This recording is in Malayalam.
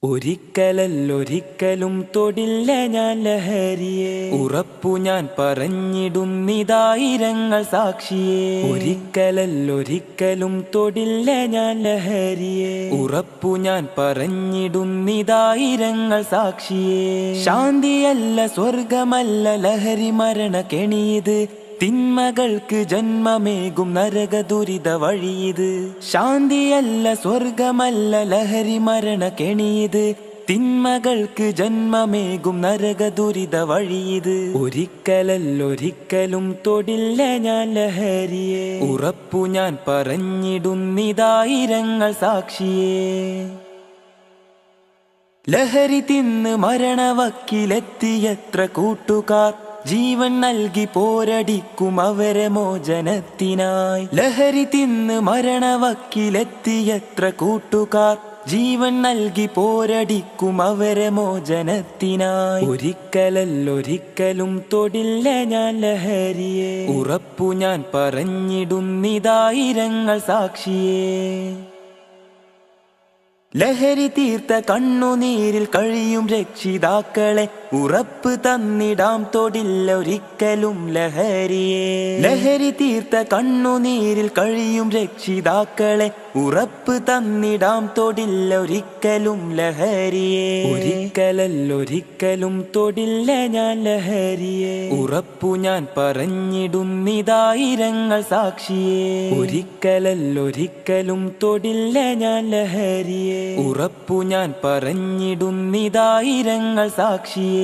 ഒരിക്കലല്ലൊരിക്കലും തൊടില്ല ഞാൻ ലഹരിയെ, ഉറപ്പു ഞാൻ പറഞ്ഞിടുന്നിതായിരങ്ങൾ സാക്ഷിയെ. ഒരിക്കലല്ലൊരിക്കലും തൊടില്ല ഞാൻ ലഹരിയെ, ഉറപ്പു ഞാൻ പറഞ്ഞിടുന്നിതായിരങ്ങൾ സാക്ഷിയെ. ശാന്തിയല്ല സ്വർഗമല്ല ലഹരി മരണ കെണിയത്, തിന്മകൾക്ക് ജന്മമേകും നരക ദുരിത വഴിയത്. ശാന്തിയല്ല സ്വർഗമല്ല ലഹരി മരണ കെണിയത്, തിന്മകൾക്ക് ജന്മമേകും നരക ദുരിത വഴിയത്. ഒരിക്കലല്ലൊരിക്കലും തൊടില്ല ഞാൻ ലഹരിയെ, ഉറപ്പു ഞാൻ പറഞ്ഞിടുന്നിതായിരങ്ങൾ സാക്ഷിയെ. ലഹരി തിന്ന് മരണവക്കിലെത്തിയത്ര കൂട്ടുകാർ, ജീവൻ നൽകി പോരടിക്കും അവരെ മോചനത്തിനായി. ലഹരി തിന്ന് മരണവക്കിലെത്തിയത്ര കൂട്ടുകാർ, ജീവൻ നൽകി പോരടിക്കും അവരെ മോചനത്തിനായി. ഒരിക്കലല്ലൊരിക്കലും തൊടില്ല ഞാൻ ലഹരിയെ, ഉറപ്പു ഞാൻ പറഞ്ഞിടുന്നിതായിരങ്ങൾ സാക്ഷിയെ. ലഹരി തീർത്ത കണ്ണുനീരിൽ കഴിയും രക്ഷിതാക്കളെ, ഉറപ്പ് തന്നിടാം തൊടില്ല ഒരിക്കലും ലഹരിയെ. ലഹരി തീർത്ത കണ്ണുനീരിൽ കഴിയും രക്ഷിതാക്കളെ, ഉറപ്പ് തന്നിടാം തൊടില്ല ഒരിക്കലും ലഹരിയെ. ഒരിക്കലല്ലൊരിക്കലും തൊടില്ല ഞാൻ ലഹരിയെ, ഉറപ്പു ഞാൻ പറഞ്ഞിടുന്നിതായിരങ്ങൾ സാക്ഷിയെ. ഒരിക്കലല്ലൊരിക്കലും തൊടില്ല ഞാൻ ലഹരിയെ, ഉറപ്പു ഞാൻ പറഞ്ഞിടുന്നിതായിരങ്ങൾ സാക്ഷിയെ.